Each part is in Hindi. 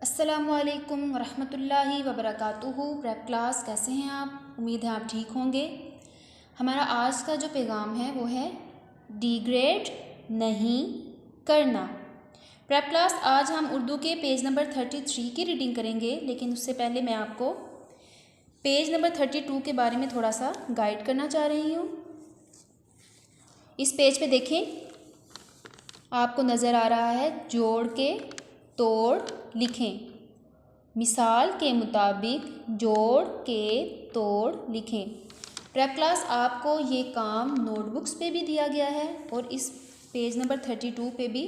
अस्सलामुअलैकुम वरहमतुल्लाहि वबरकातुहू। प्रेप क्लास, कैसे हैं आप? उम्मीद है आप ठीक होंगे। हमारा आज का जो पैगाम है वो है डिग्रेड नहीं करना। प्रेप क्लास, आज हम उर्दू के पेज नंबर 33 की रीडिंग करेंगे, लेकिन उससे पहले मैं आपको पेज नंबर 32 के बारे में थोड़ा सा गाइड करना चाह रही हूँ। इस पेज पे देखें, आपको नज़र आ रहा है जोड़ के तोड़ लिखें। मिसाल के मुताबिक जोड़ के तोड़ लिखें। प्रेप क्लास, आपको ये काम नोटबुक्स पे भी दिया गया है और इस पेज नंबर 32 पे भी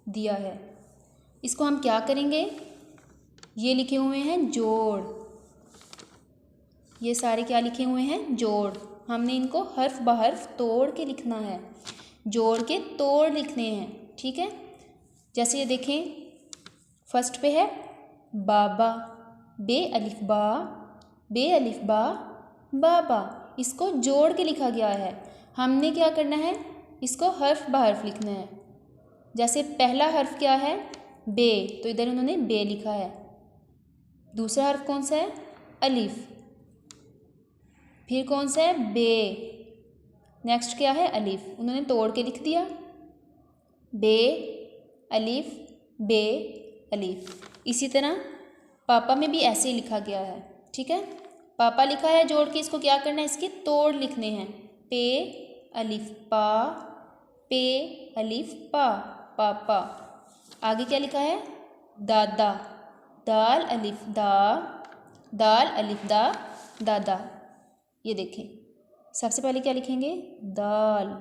दिया है। इसको हम क्या करेंगे, ये लिखे हुए हैं जोड़, ये सारे क्या लिखे हुए हैं, जोड़। हमने इनको हर्फ ब हर्फ तोड़ के लिखना है, जोड़ के तोड़ लिखने हैं, ठीक है। जैसे ये देखें, फर्स्ट पे है बाबा, बे अलिफ बा, बे अलिफ बा, बाबा। इसको जोड़ के लिखा गया है। हमने क्या करना है, इसको हर्फ ब हर्फ लिखना है। जैसे पहला हर्फ क्या है, बे, तो इधर उन्होंने बे लिखा है। दूसरा हर्फ कौन सा है, अलिफ। फिर कौन सा है, बे। नेक्स्ट क्या है, अलिफ। उन्होंने तोड़ के लिख दिया, बे अलिफ, बे अलिफ। इसी तरह पापा में भी ऐसे ही लिखा गया है, ठीक है। पापा लिखा है जोड़ के, इसको क्या करना है, इसके तोड़ लिखने हैं। पे अलिफ पा, पे अलिफ पा, पापा। आगे क्या लिखा है, दादा, दाल अलिफ दा, दाल अलिफ दा, दादा। ये देखें, सबसे पहले क्या लिखेंगे, दाल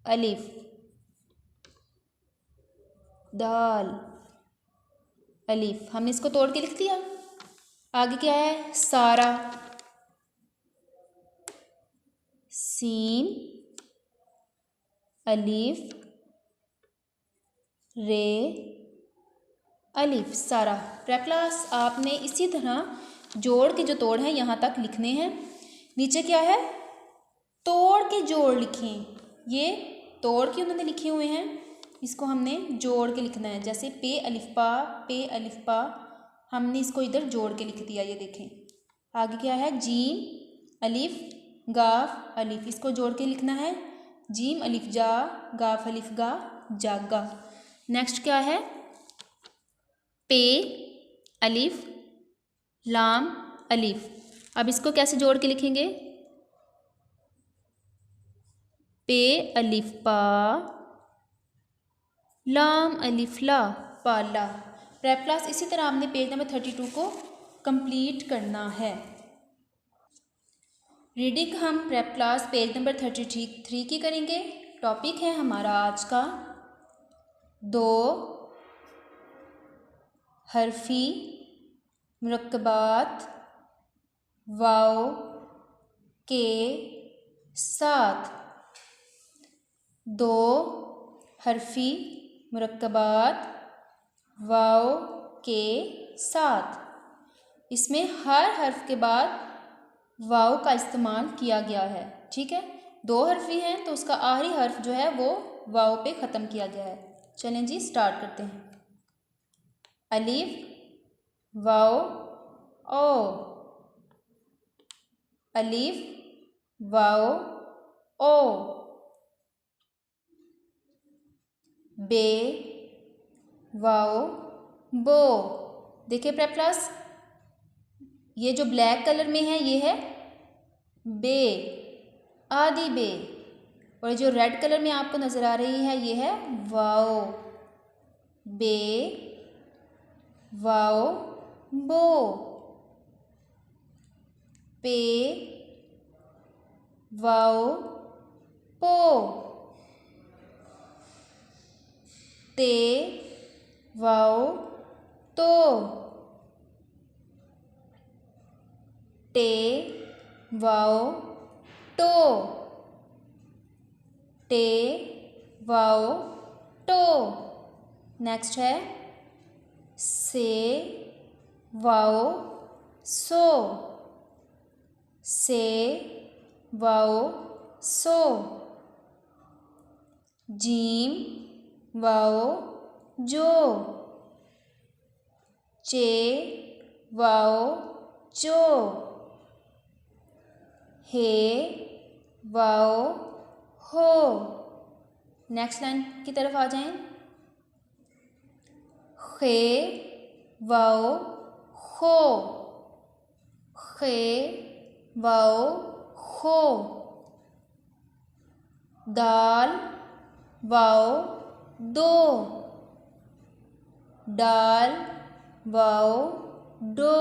अलिफ, दाल अलिफ। हमने इसको तोड़ के लिख दिया। आगे क्या है, सारा, सीन अलिफ रे अलिफ, सारा। प्रेप क्लास, आपने इसी तरह जोड़ के जो तोड़ हैं यहाँ तक लिखने हैं। नीचे क्या है, तोड़ के जोड़ लिखें। ये तोड़ के उन्होंने लिखे हुए हैं, इसको हमने जोड़ के लिखना है। जैसे पे अलिफ पा, पे अलिफ पा, हमने इसको इधर जोड़ के लिख दिया, ये देखें। आगे क्या है, जीम अलिफ गाफ अलिफ, इसको जोड़ के लिखना है। जीम अलिफ जा, गाफ अलिफ गा, जागा। नेक्स्ट क्या है, पे अलिफ लाम अलिफ। अब इसको कैसे जोड़ के लिखेंगे, पे अलिफ पा, लाम अलिफ ला, पाला। प्रेप क्लास, इसी तरह हमने पेज नंबर 32 को कंप्लीट करना है। रीडिंग हम प्रेप क्लास पेज नंबर 33 की करेंगे। टॉपिक है हमारा आज का दो हरफी मुरक्कबात वाव के साथ। दो हरफी मुरक्कबात वाव के साथ। इसमें हर हर्फ के बाद वाव का इस्तेमाल किया गया है, ठीक है। दो हरफी हैं तो उसका आखिरी हर्फ जो है वो वाव पे ख़त्म किया गया है। चलें जी, स्टार्ट करते हैं। अलिफ वाव ओ, अलिफ वाव ओ, बे वाव बो। देखिए प्रेप क्लास, ये जो ब्लैक कलर में है ये है बे, आदि बे। और जो रेड कलर में आपको नज़र आ रही है ये है वाओ, बे वाओ बो, पे वाओ पो, ते वाओ तो, टे वाओ टो, टे वाओ टो। नेक्स्ट है से वाओ सो, से वाओ सो, जीम वाओ जो, चे वाओ चो, हे वाओ हो। नेक्स्ट लाइन की तरफ आ जाएं। खे वाओ खो, खे वाओ खो। दाल वाओ दो, डाल वाओ डो।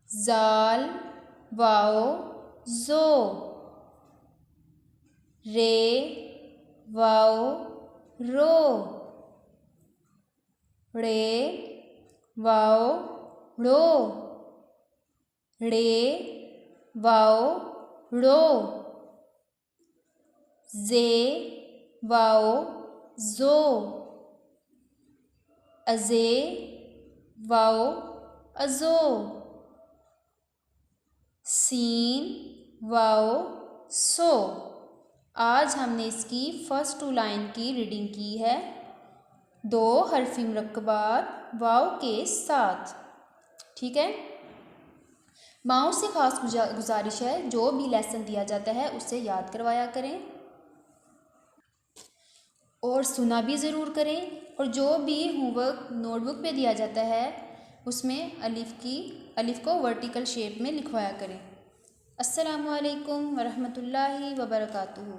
जाल वाओ जो, रे वाओ रो, रे वाओ रो, रे वाओ रो। जे वाओ जो, अजे वाओ अजो। सीन वाओ सो। आज हमने इसकी फर्स्ट 2 लाइन की रीडिंग की है 2 हरफी मुरक्कबात वाओ के साथ। ठीक है। माओ से ख़ास गुजारिश है, जो भी लेसन दिया जाता है उससे याद करवाया करें और सुना भी ज़रूर करें। और जो भी होमवर्क नोटबुक पे दिया जाता है उसमें अलिफ़ को वर्टिकल शेप में लिखवाया करें। अस्सलामु अलैकुम वरहमतुल्लाहि वबरकातुहू।